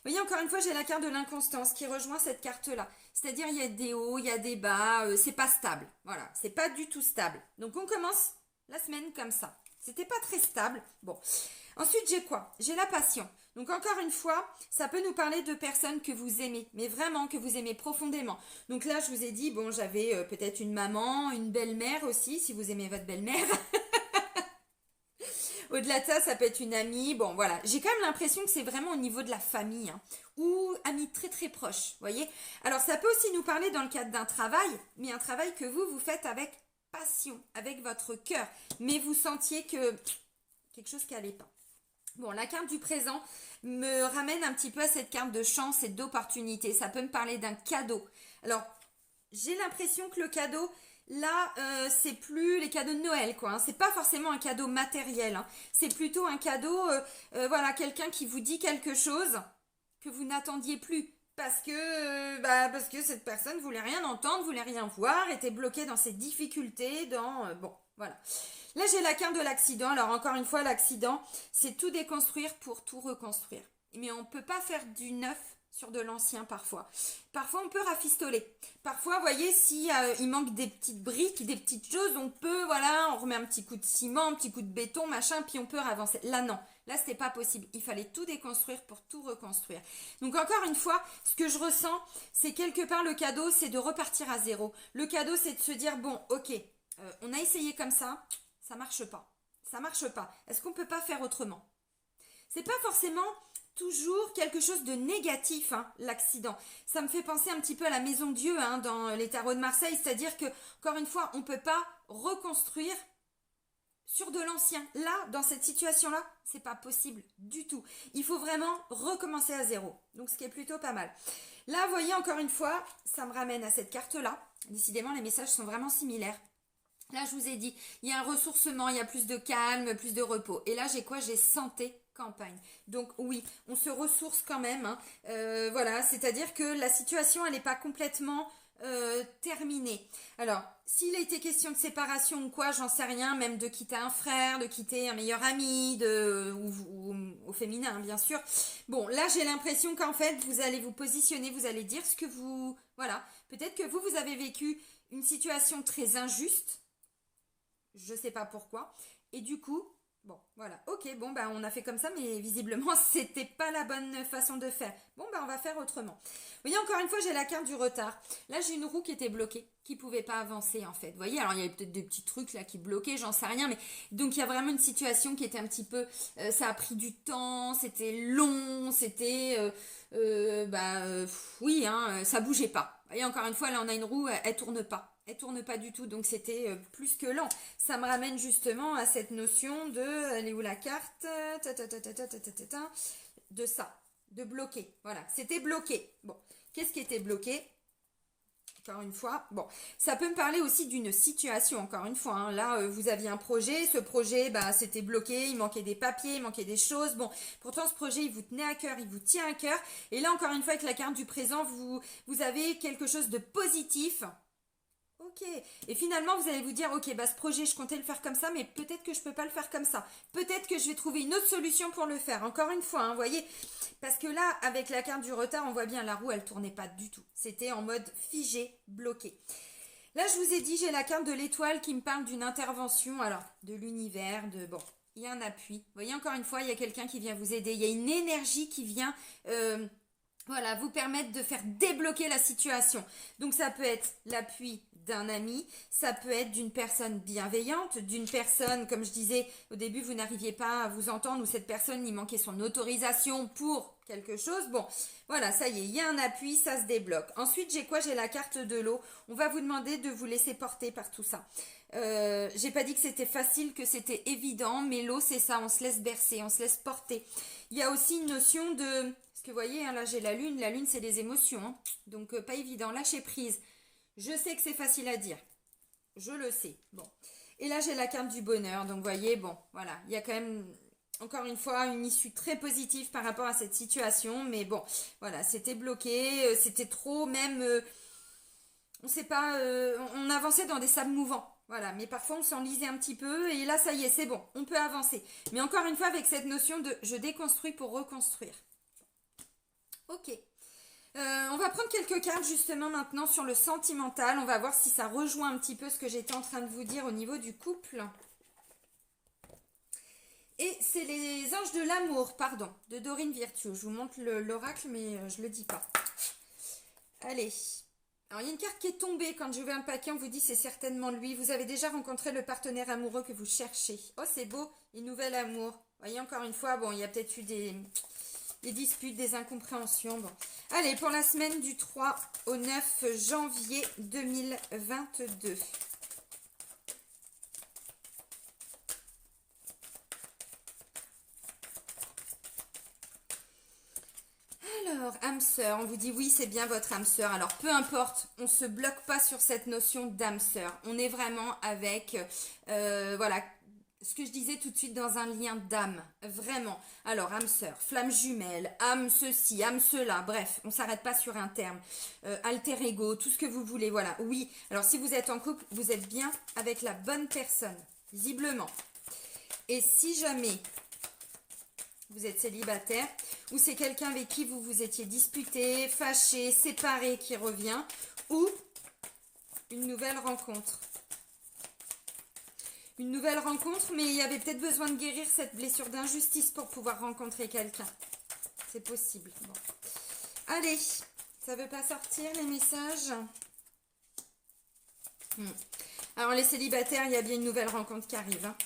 Vous voyez, encore une fois, j'ai la carte de l'inconstance qui rejoint cette carte-là. C'est-à-dire, il y a des hauts, il y a des bas, c'est pas stable. Voilà, c'est pas du tout stable. Donc, on commence la semaine comme ça. C'était pas très stable. Bon. Ensuite, j'ai quoi? J'ai la passion. Donc, encore une fois, ça peut nous parler de personnes que vous aimez, mais vraiment que vous aimez profondément. Donc là, je vous ai dit, bon, j'avais peut-être une maman, une belle-mère aussi, si vous aimez votre belle-mère. Au-delà de ça, ça peut être une amie. Bon, voilà. J'ai quand même l'impression que c'est vraiment au niveau de la famille, hein, ou amis très très proches, voyez. Alors, ça peut aussi nous parler dans le cadre d'un travail, mais un travail que vous faites avec passion, avec votre cœur, mais vous sentiez que quelque chose qui n'allait pas. Bon, la carte du présent me ramène un petit peu à cette carte de chance et d'opportunité. Ça peut me parler d'un cadeau. Alors, j'ai l'impression que le cadeau, là, c'est plus les cadeaux de Noël, quoi, hein. C'est pas forcément un cadeau matériel, hein. C'est plutôt un cadeau, voilà, quelqu'un qui vous dit quelque chose que vous n'attendiez plus. Parce que cette personne voulait rien entendre, voulait rien voir, était bloquée dans ses difficultés, bon, voilà. Là, j'ai la carte de l'accident. Alors, encore une fois, l'accident, c'est tout déconstruire pour tout reconstruire. Mais on ne peut pas faire du neuf sur de l'ancien parfois. Parfois, on peut rafistoler. Parfois, vous voyez, si il manque des petites briques, des petites choses, on peut, voilà, on remet un petit coup de ciment, un petit coup de béton, machin, puis on peut avancer. Là, non. Là, c'était pas possible. Il fallait tout déconstruire pour tout reconstruire. Donc, encore une fois, ce que je ressens, c'est quelque part le cadeau, c'est de repartir à zéro. Le cadeau, c'est de se dire, bon, ok, on a essayé comme ça marche pas. Ça marche pas. Est-ce qu'on peut pas faire autrement? C'est pas forcément toujours quelque chose de négatif, hein, l'accident. Ça me fait penser un petit peu à la maison de Dieu, hein, dans les tarots de Marseille, c'est-à-dire que, encore une fois, on peut pas reconstruire sur de l'ancien. Là, dans cette situation-là, c'est pas possible du tout. Il faut vraiment recommencer à zéro. Donc, ce qui est plutôt pas mal. Là, vous voyez, encore une fois, ça me ramène à cette carte-là. Décidément, les messages sont vraiment similaires. Là, je vous ai dit, il y a un ressourcement, il y a plus de calme, plus de repos. Et là, j'ai quoi? J'ai santé, campagne. Donc oui, on se ressource quand même, hein. Voilà, c'est-à-dire que la situation, elle n'est pas complètement terminée. Alors, s'il a été question de séparation ou quoi, j'en sais rien, même de quitter un frère, de quitter un meilleur ami, ou au féminin, hein, bien sûr. Bon, là, j'ai l'impression qu'en fait, vous allez vous positionner, vous allez dire ce que vous... Voilà, peut-être que vous avez vécu une situation très injuste, je sais pas pourquoi, et du coup... Bon, voilà. Ok, bon, bah, on a fait comme ça, mais visiblement, c'était pas la bonne façon de faire. Bon, bah, on va faire autrement. Vous voyez, encore une fois, j'ai la carte du retard. Là, j'ai une roue qui était bloquée, qui pouvait pas avancer, en fait. Vous voyez, alors, il y avait peut-être des petits trucs, là, qui bloquaient, j'en sais rien, mais donc, il y a vraiment une situation qui était un petit peu... ça a pris du temps, c'était long, c'était... oui, hein, ça bougeait pas. Vous voyez, encore une fois, là, on a une roue, elle tourne pas. Elle tourne pas du tout, donc c'était plus que lent. Ça me ramène justement à cette notion de, elle est où la carte? De ça, de bloquer. Voilà, c'était bloqué. Bon, qu'est-ce qui était bloqué? Encore une fois, bon, ça peut me parler aussi d'une situation, encore une fois, hein. Là, vous aviez un projet, ce projet, bah, c'était bloqué, il manquait des papiers, il manquait des choses. Bon, pourtant, ce projet, il vous tenait à cœur, il vous tient à cœur. Et là, encore une fois, avec la carte du présent, vous avez quelque chose de positif. Ok. Et finalement, vous allez vous dire, ok, bah ce projet, je comptais le faire comme ça, mais peut-être que je peux pas le faire comme ça. Peut-être que je vais trouver une autre solution pour le faire. Encore une fois, hein, vous voyez, parce que là, avec la carte du retard, on voit bien la roue, elle tournait pas du tout. C'était en mode figé, bloqué. Là, je vous ai dit, j'ai la carte de l'étoile qui me parle d'une intervention, alors de l'univers, de bon, il y a un appui. Vous voyez, encore une fois, il y a quelqu'un qui vient vous aider. Il y a une énergie qui vient. Voilà, vous permettre de faire débloquer la situation. Donc ça peut être l'appui d'un ami, ça peut être d'une personne bienveillante, d'une personne, comme je disais au début, vous n'arriviez pas à vous entendre ou cette personne, il manquait son autorisation pour quelque chose. Bon, voilà, ça y est, il y a un appui, ça se débloque. Ensuite, j'ai quoi? J'ai la carte de l'eau. On va vous demander de vous laisser porter par tout ça. J'ai pas dit que c'était facile, que c'était évident, mais l'eau, c'est ça, on se laisse bercer, on se laisse porter. Il y a aussi une notion de... Parce que vous voyez, hein, là j'ai la lune c'est des émotions, hein. Donc pas évident, lâcher prise. Je sais que c'est facile à dire, je le sais, bon. Et là j'ai la carte du bonheur, donc vous voyez, bon, voilà, il y a quand même, encore une fois, une issue très positive par rapport à cette situation, mais bon, voilà, c'était bloqué, c'était trop, même, on sait pas, on avançait dans des sables mouvants. Voilà, mais parfois on s'enlisait un petit peu et là ça y est, c'est bon, on peut avancer. Mais encore une fois avec cette notion de je déconstruis pour reconstruire. Ok. On va prendre quelques cartes justement maintenant sur le sentimental. On va voir si ça rejoint un petit peu ce que j'étais en train de vous dire au niveau du couple. Et c'est les anges de l'amour, pardon, de Dorine Virtue. Je vous montre l'oracle, mais je ne le dis pas. Allez. Alors, il y a une carte qui est tombée. Quand je vais un paquet, on vous dit c'est certainement lui. Vous avez déjà rencontré le partenaire amoureux que vous cherchez. Oh, c'est beau. Une nouvelle amour. Vous voyez, encore une fois, bon, il y a peut-être eu des disputes, des incompréhensions. Bon. Allez, pour la semaine du 3 au 9 janvier 2022. Alors, âme sœur, on vous dit oui, c'est bien votre âme sœur. Alors, peu importe, on ne se bloque pas sur cette notion d'âme sœur. On est vraiment avec, voilà, ce que je disais tout de suite dans un lien d'âme, vraiment. Alors, âme sœur, flamme jumelle, âme ceci, âme cela, bref, on s'arrête pas sur un terme. Alter ego, tout ce que vous voulez, voilà. Oui, alors si vous êtes en couple, vous êtes bien avec la bonne personne, visiblement. Et si jamais vous êtes célibataire ou c'est quelqu'un avec qui vous vous étiez disputé, fâché, séparé qui revient, ou une nouvelle rencontre. Une nouvelle rencontre, mais il y avait peut-être besoin de guérir cette blessure d'injustice pour pouvoir rencontrer quelqu'un. C'est possible. Bon. Allez, ça veut pas sortir les messages? Alors les célibataires, il y a bien une nouvelle rencontre qui arrive, hein.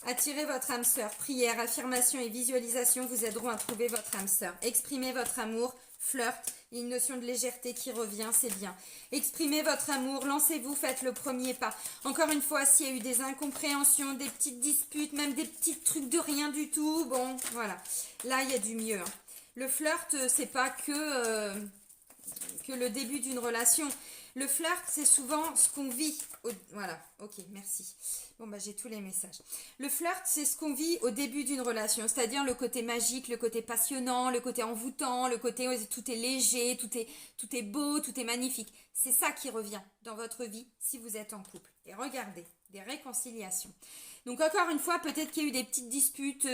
Attirez votre âme sœur. Prière, affirmation et visualisation vous aideront à trouver votre âme sœur. Exprimez votre amour, flirt. Il y a une notion de légèreté qui revient, c'est bien. Exprimez votre amour, lancez-vous, faites le premier pas. Encore une fois, s'il y a eu des incompréhensions, des petites disputes, même des petits trucs de rien du tout, bon, voilà. Là, il y a du mieux, hein. Le flirt, c'est pas que... que le début d'une relation. Le flirt, c'est souvent ce qu'on vit. Voilà, ok, merci. Bon, bah j'ai tous les messages. Le flirt, c'est ce qu'on vit au début d'une relation, c'est-à-dire le côté magique, le côté passionnant, le côté envoûtant, le côté tout est léger, tout est beau, tout est magnifique. C'est ça qui revient dans votre vie si vous êtes en couple. Et regardez, des réconciliations. Donc encore une fois, peut-être qu'il y a eu des petites disputes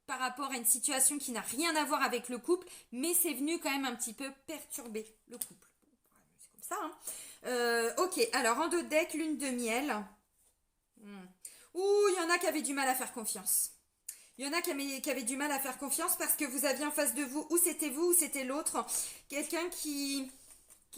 par rapport à une situation qui n'a rien à voir avec le couple, mais c'est venu quand même un petit peu perturber le couple. C'est comme ça, hein. Ok, alors en deux decks, lune de miel. Ouh, il y en a qui avaient du mal à faire confiance. Il y en a qui avaient du mal à faire confiance parce que vous aviez en face de vous, ou c'était l'autre, quelqu'un qui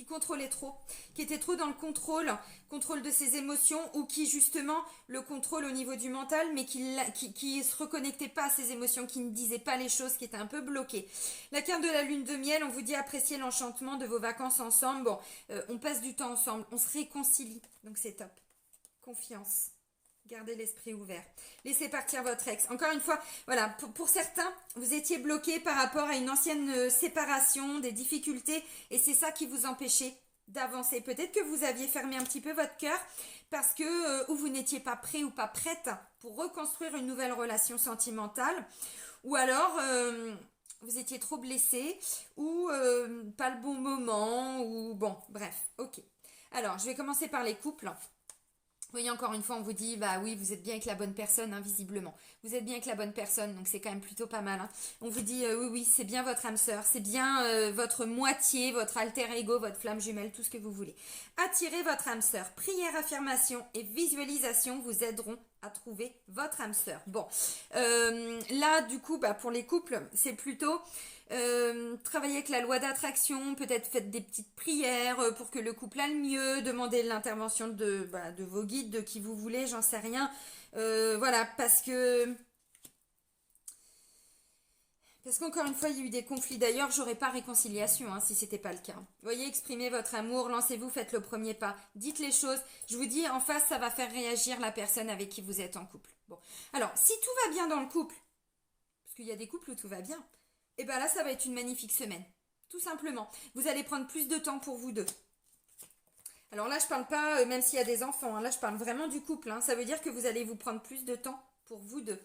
contrôlait trop, qui était trop dans le contrôle de ses émotions, ou qui justement le contrôle au niveau du mental, mais qui se reconnectait pas à ses émotions, qui ne disait pas les choses, qui était un peu bloqué. La carte de la lune de miel, on vous dit apprécier l'enchantement de vos vacances ensemble. Bon, on passe du temps ensemble, on se réconcilie, donc c'est top. Confiance. Gardez l'esprit ouvert. Laissez partir votre ex. Encore une fois, voilà, pour certains, vous étiez bloqué par rapport à une ancienne séparation, des difficultés, et c'est ça qui vous empêchait d'avancer. Peut-être que vous aviez fermé un petit peu votre cœur parce que ou vous n'étiez pas prêt ou pas prête pour reconstruire une nouvelle relation sentimentale, ou alors vous étiez trop blessé, ou pas le bon moment, ou bon, bref, ok. Alors, je vais commencer par les couples. Vous voyez, encore une fois, on vous dit, bah oui, vous êtes bien avec la bonne personne, hein, visiblement. Vous êtes bien avec la bonne personne, donc c'est quand même plutôt pas mal. Hein. On vous dit, oui, c'est bien votre âme sœur, c'est bien votre moitié, votre alter ego, votre flamme jumelle, tout ce que vous voulez. Attirez votre âme sœur. Prière, affirmation et visualisation vous aideront à trouver votre âme sœur. Bon, là, du coup, bah, pour les couples, c'est plutôt... travaillez avec la loi d'attraction, peut-être faites des petites prières pour que le couple aille mieux, demandez l'intervention de vos guides, de qui vous voulez, j'en sais rien. Voilà, parce qu'encore une fois, il y a eu des conflits. D'ailleurs, j'aurais pas réconciliation hein, si c'était pas le cas. Vous voyez, exprimez votre amour, lancez-vous, faites le premier pas, dites les choses. Je vous dis, en face, ça va faire réagir la personne avec qui vous êtes en couple. Bon, alors, si tout va bien dans le couple, parce qu'il y a des couples où tout va bien, et bien là, ça va être une magnifique semaine. Tout simplement. Vous allez prendre plus de temps pour vous deux. Alors là, je parle pas, même s'il y a des enfants, hein, là, je parle vraiment du couple. Hein, ça veut dire que vous allez vous prendre plus de temps pour vous deux.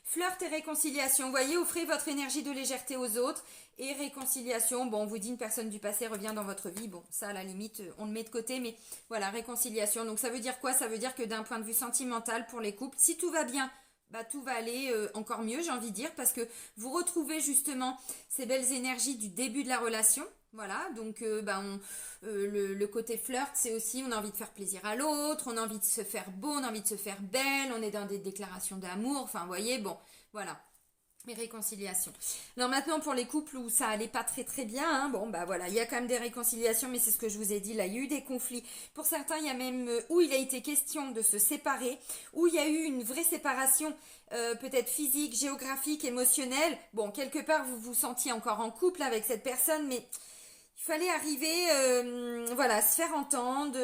Flirt et réconciliation. Vous voyez, offrez votre énergie de légèreté aux autres. Et réconciliation, bon, on vous dit une personne du passé revient dans votre vie. Bon, ça, à la limite, on le met de côté. Mais voilà, réconciliation. Donc, ça veut dire quoi? Ça veut dire que d'un point de vue sentimental pour les couples, si tout va bien, bah, tout va aller encore mieux, j'ai envie de dire, parce que vous retrouvez justement ces belles énergies du début de la relation. Voilà, donc le côté flirt, c'est aussi, on a envie de faire plaisir à l'autre, on a envie de se faire beau, on a envie de se faire belle, on est dans des déclarations d'amour, enfin, vous voyez, bon, voilà. Mais réconciliation. Alors maintenant pour les couples où ça allait pas très très bien, hein, bon bah voilà, il y a quand même des réconciliations, mais c'est ce que je vous ai dit, là il y a eu des conflits. Pour certains, il y a même où il a été question de se séparer, où il y a eu une vraie séparation, peut-être physique, géographique, émotionnelle. Bon, quelque part vous vous sentiez encore en couple avec cette personne, mais il fallait arriver, voilà, à se faire entendre,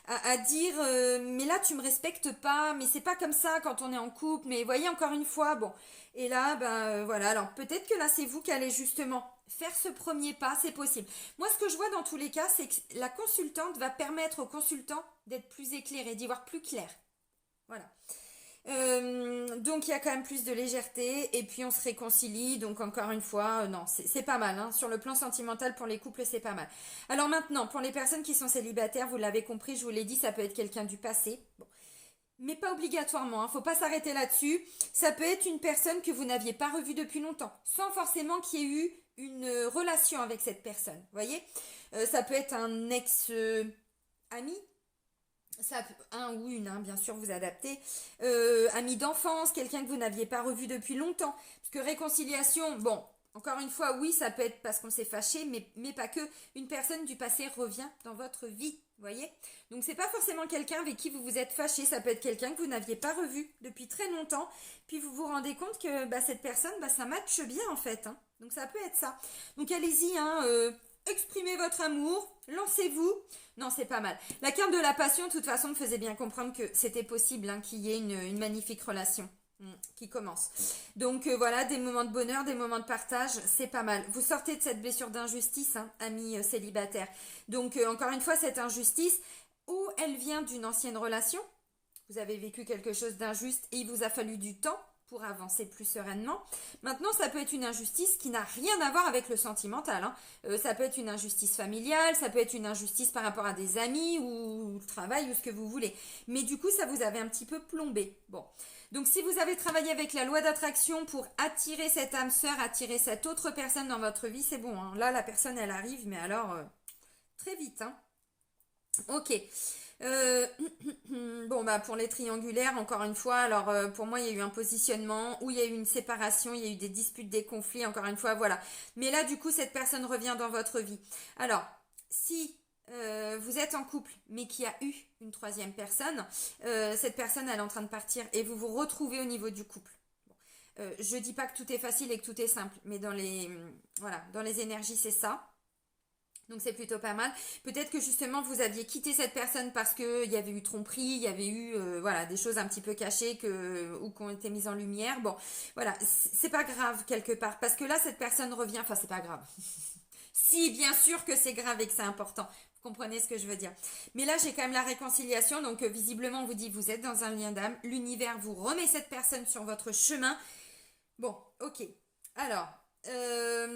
à dire, mais là tu me respectes pas, mais c'est pas comme ça quand on est en couple, mais voyez encore une fois, bon, et là, voilà, alors peut-être que là c'est vous qui allez justement faire ce premier pas, c'est possible. Moi ce que je vois dans tous les cas, c'est que la consultante va permettre au consultant d'être plus éclairé, d'y voir plus clair, voilà. Donc il y a quand même plus de légèreté et puis on se réconcilie, donc encore une fois non c'est pas mal hein. Sur le plan sentimental pour les couples c'est pas mal. Alors maintenant pour les personnes qui sont célibataires, vous l'avez compris, je vous l'ai dit, ça peut être quelqu'un du passé, bon. Mais pas obligatoirement, hein. Faut pas s'arrêter là-dessus, ça peut être une personne que vous n'aviez pas revue depuis longtemps sans forcément qu'il y ait eu une relation avec cette personne, vous voyez. Ça peut être un ex-ami, ça, un ou une, hein, bien sûr, vous adaptez. Ami d'enfance, quelqu'un que vous n'aviez pas revu depuis longtemps. Parce que réconciliation, bon, encore une fois, oui, ça peut être parce qu'on s'est fâché, mais pas que. Une personne du passé revient dans votre vie, vous voyez. Donc, c'est pas forcément quelqu'un avec qui vous vous êtes fâché. Ça peut être quelqu'un que vous n'aviez pas revu depuis très longtemps. Puis, vous vous rendez compte que cette personne, ça matche bien, en fait. Hein. Donc, ça peut être ça. Donc, allez-y, hein, exprimez votre amour, lancez-vous. Non, c'est pas mal. La carte de la passion, de toute façon, me faisait bien comprendre que c'était possible hein, qu'il y ait une magnifique relation. qui commence. Donc voilà, des moments de bonheur, des moments de partage, c'est pas mal. Vous sortez de cette blessure d'injustice, hein, amis célibataires. Donc encore une fois, cette injustice, ou elle vient d'une ancienne relation, vous avez vécu quelque chose d'injuste et il vous a fallu du temps pour avancer plus sereinement. Maintenant, ça peut être une injustice qui n'a rien à voir avec le sentimental, hein. Ça peut être une injustice familiale, ça peut être une injustice par rapport à des amis ou le travail ou ce que vous voulez. Mais du coup, ça vous avait un petit peu plombé. Bon. Donc si vous avez travaillé avec la loi d'attraction pour attirer cette âme sœur, attirer cette autre personne dans votre vie, c'est bon, hein. Là, la personne, elle arrive, mais alors, très vite, hein. Ok. Euh, bon, bah pour les triangulaires, encore une fois, alors pour moi, il y a eu un positionnement, où il y a eu une séparation, il y a eu des disputes, des conflits, encore une fois, voilà. Mais là, du coup, cette personne revient dans votre vie. Alors, si vous êtes en couple, mais qu'il y a eu une troisième personne, cette personne, elle est en train de partir et vous vous retrouvez au niveau du couple. Je dis pas que tout est facile et que tout est simple, mais voilà, dans les énergies, c'est ça. Donc c'est plutôt pas mal. Peut-être que justement vous aviez quitté cette personne parce qu'il y avait eu tromperie, il y avait eu voilà des choses un petit peu cachées ou qui ont été mises en lumière. Bon, voilà, c'est pas grave quelque part parce que là cette personne revient. Enfin c'est pas grave. Si bien sûr que c'est grave et que c'est important. Vous comprenez ce que je veux dire. Mais là j'ai quand même la réconciliation. Donc visiblement on vous dit vous êtes dans un lien d'âme. L'univers vous remet cette personne sur votre chemin. Bon, ok. Alors.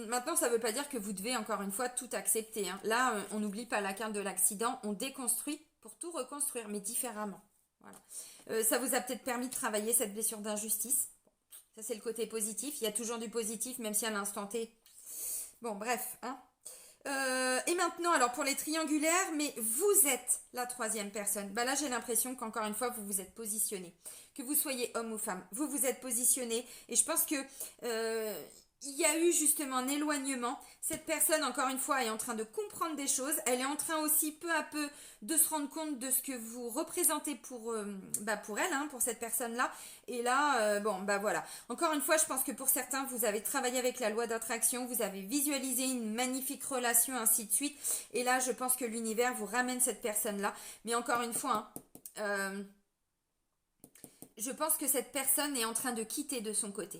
Maintenant, ça ne veut pas dire que vous devez encore une fois tout accepter, hein. Là, on n'oublie pas la carte de l'accident, on déconstruit pour tout reconstruire, mais différemment. Voilà. Ça vous a peut-être permis de travailler cette blessure d'injustice. Ça, c'est le côté positif. Il y a toujours du positif, même si à l'instant T. Bon, bref, hein. Et maintenant, alors pour les triangulaires, mais vous êtes la troisième personne. Bah là, j'ai l'impression qu'encore une fois, vous vous êtes positionné. Que vous soyez homme ou femme, vous vous êtes positionné. Et je pense que il y a eu justement un éloignement. Cette personne, encore une fois, est en train de comprendre des choses. Elle est en train aussi, peu à peu, de se rendre compte de ce que vous représentez pour elle, hein, pour cette personne-là. Et là, bon, bah voilà. Encore une fois, je pense que pour certains, vous avez travaillé avec la loi d'attraction, vous avez visualisé une magnifique relation, ainsi de suite. Et là, je pense que l'univers vous ramène cette personne-là. Mais encore une fois, hein, je pense que cette personne est en train de quitter de son côté.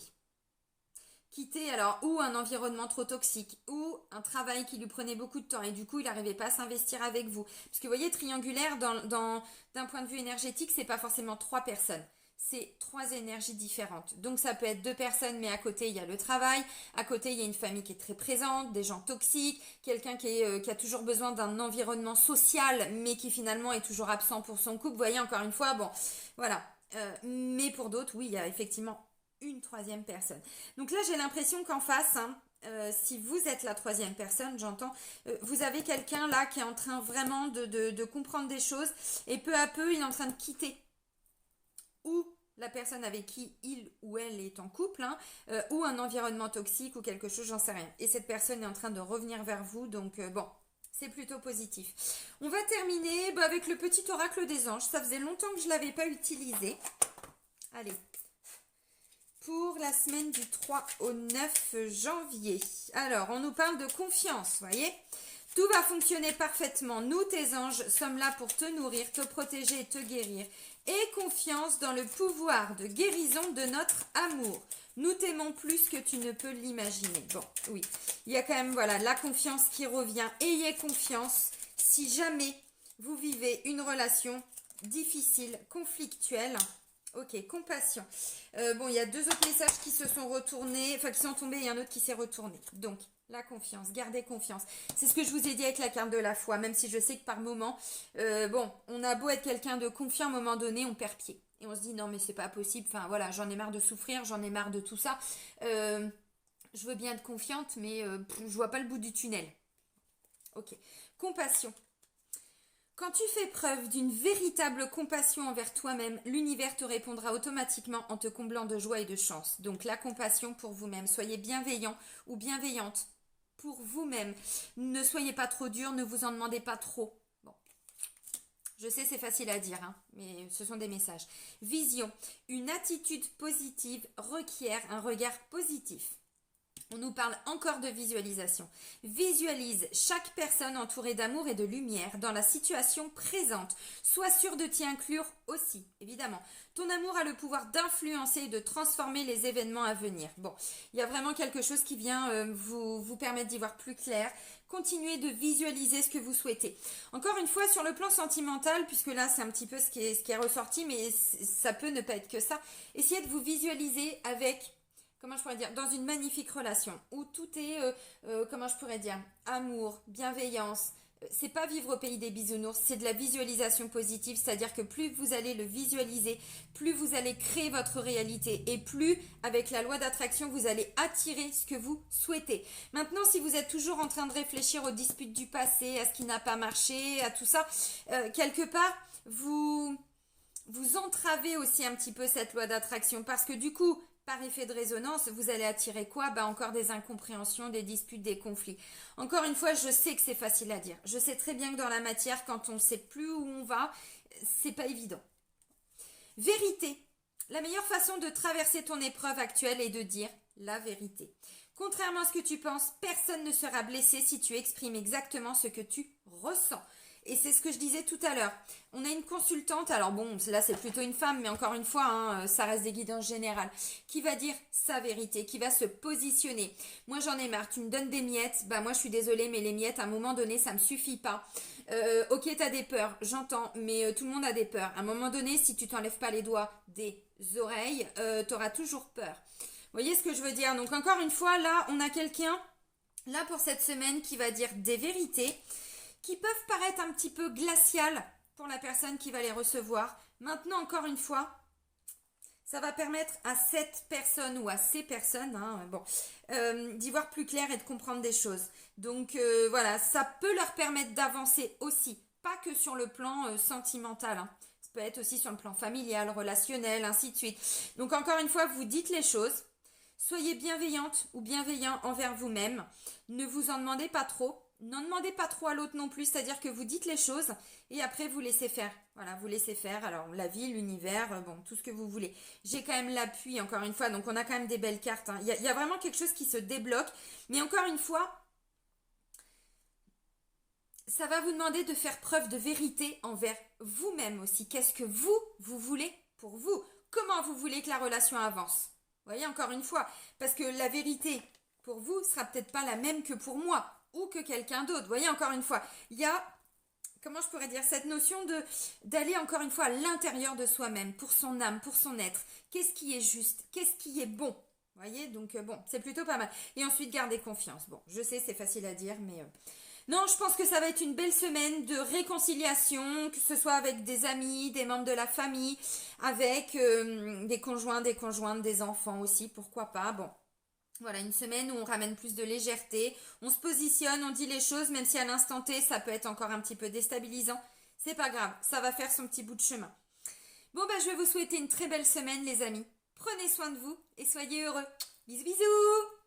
Quitter alors ou un environnement trop toxique ou un travail qui lui prenait beaucoup de temps et du coup il n'arrivait pas à s'investir avec vous. Parce que vous voyez, triangulaire, d'un point de vue énergétique, c'est pas forcément trois personnes. C'est trois énergies différentes. Donc ça peut être deux personnes, mais à côté il y a le travail, à côté il y a une famille qui est très présente, des gens toxiques, quelqu'un qui a toujours besoin d'un environnement social, mais qui finalement est toujours absent pour son couple. Vous voyez, encore une fois, bon, voilà. Mais pour d'autres, oui, il y a effectivement une troisième personne. Donc là, j'ai l'impression qu'en face, hein, si vous êtes la troisième personne, j'entends, vous avez quelqu'un là qui est en train vraiment de comprendre des choses et peu à peu, il est en train de quitter ou la personne avec qui il ou elle est en couple, hein, ou un environnement toxique ou quelque chose, j'en sais rien. Et cette personne est en train de revenir vers vous, donc bon, c'est plutôt positif. On va terminer avec le petit oracle des anges. Ça faisait longtemps que je ne l'avais pas utilisé. Allez. Pour la semaine du 3 au 9 janvier. Alors, on nous parle de confiance, voyez. Tout va fonctionner parfaitement. Nous, tes anges, sommes là pour te nourrir, te protéger et te guérir. Et confiance dans le pouvoir de guérison de notre amour. Nous t'aimons plus que tu ne peux l'imaginer. Bon, oui. Il y a quand même, voilà, la confiance qui revient. Ayez confiance si jamais vous vivez une relation difficile, conflictuelle. Ok, compassion. Bon, il y a deux autres messages qui se sont retournés, enfin qui sont tombés et un autre qui s'est retourné. Donc, la confiance, gardez confiance. C'est ce que je vous ai dit avec la carte de la foi, même si je sais que par moment, bon, on a beau être quelqu'un de confiant, à un moment donné, on perd pied. Et on se dit, non mais c'est pas possible, enfin voilà, j'en ai marre de souffrir, j'en ai marre de tout ça. Je veux bien être confiante, mais je vois pas le bout du tunnel. Ok, compassion. Quand tu fais preuve d'une véritable compassion envers toi-même, l'univers te répondra automatiquement en te comblant de joie et de chance. Donc la compassion pour vous-même. Soyez bienveillant ou bienveillante pour vous-même. Ne soyez pas trop dur, ne vous en demandez pas trop. Bon, je sais c'est facile à dire, hein, mais ce sont des messages. Vision. Une attitude positive requiert un regard positif. On nous parle encore de visualisation. Visualise chaque personne entourée d'amour et de lumière dans la situation présente. Sois sûr de t'y inclure aussi, évidemment. Ton amour a le pouvoir d'influencer et de transformer les événements à venir. Bon, il y a vraiment quelque chose qui vient vous permettre d'y voir plus clair. Continuez de visualiser ce que vous souhaitez. Encore une fois, sur le plan sentimental, puisque là c'est un petit peu ce qui est ressorti, mais ça peut ne pas être que ça, essayez de vous visualiser avec... Comment je pourrais dire, dans une magnifique relation où tout est, comment je pourrais dire, amour, bienveillance. C'est pas vivre au pays des bisounours, c'est de la visualisation positive, c'est-à-dire que plus vous allez le visualiser, plus vous allez créer votre réalité et plus, avec la loi d'attraction, vous allez attirer ce que vous souhaitez. Maintenant, si vous êtes toujours en train de réfléchir aux disputes du passé, à ce qui n'a pas marché, à tout ça, quelque part, vous entravez aussi un petit peu cette loi d'attraction parce que du coup, par effet de résonance, vous allez attirer quoi? Encore des incompréhensions, des disputes, des conflits. Encore une fois, je sais que c'est facile à dire. Je sais très bien que dans la matière, quand on ne sait plus où on va, c'est pas évident. Vérité. La meilleure façon de traverser ton épreuve actuelle est de dire la vérité. Contrairement à ce que tu penses, personne ne sera blessé si tu exprimes exactement ce que tu ressens. Et c'est ce que je disais tout à l'heure. On a une consultante, alors bon, là c'est plutôt une femme, mais encore une fois, ça reste des guidances générales, qui va dire sa vérité, qui va se positionner. Moi j'en ai marre, tu me donnes des miettes, moi je suis désolée, mais les miettes, à un moment donné, ça me suffit pas. Ok, t'as des peurs, j'entends, mais tout le monde a des peurs. À un moment donné, si tu t'enlèves pas les doigts des oreilles, t'auras toujours peur. Vous voyez ce que je veux dire? Donc encore une fois, là, on a quelqu'un, là pour cette semaine, qui va dire des vérités, qui peuvent paraître un petit peu glaciales pour la personne qui va les recevoir. Maintenant, encore une fois, ça va permettre à cette personne ou à ces personnes d'y voir plus clair et de comprendre des choses. Donc voilà, ça peut leur permettre d'avancer aussi, pas que sur le plan sentimental. Ça peut être aussi sur le plan familial, relationnel, ainsi de suite. Donc encore une fois, vous dites les choses. Soyez bienveillante ou bienveillant envers vous-même. Ne vous en demandez pas trop. N'en demandez pas trop à l'autre non plus, c'est-à-dire que vous dites les choses et après vous laissez faire. Voilà, vous laissez faire. Alors la vie, l'univers, tout ce que vous voulez. J'ai quand même l'appui, encore une fois, donc on a quand même des belles cartes. Il y a vraiment quelque chose qui se débloque. Mais encore une fois, ça va vous demander de faire preuve de vérité envers vous-même aussi. Qu'est-ce que vous voulez pour vous? Comment vous voulez que la relation avance? Vous voyez, encore une fois, parce que la vérité pour vous sera peut-être pas la même que pour moi ou que quelqu'un d'autre. Vous voyez, encore une fois, il y a, comment je pourrais dire, cette notion d'aller encore une fois à l'intérieur de soi-même, pour son âme, pour son être. Qu'est-ce qui est juste? Qu'est-ce qui est bon? Vous voyez, donc c'est plutôt pas mal. Et ensuite, garder confiance. Bon, je sais, c'est facile à dire, mais... Non, je pense que ça va être une belle semaine de réconciliation, que ce soit avec des amis, des membres de la famille, avec des conjoints, des conjointes, des enfants aussi, pourquoi pas. Bon, voilà, une semaine où on ramène plus de légèreté, on se positionne, on dit les choses, même si à l'instant T, ça peut être encore un petit peu déstabilisant. C'est pas grave, ça va faire son petit bout de chemin. Bon, je vais vous souhaiter une très belle semaine, les amis. Prenez soin de vous et soyez heureux. Bisous, bisous!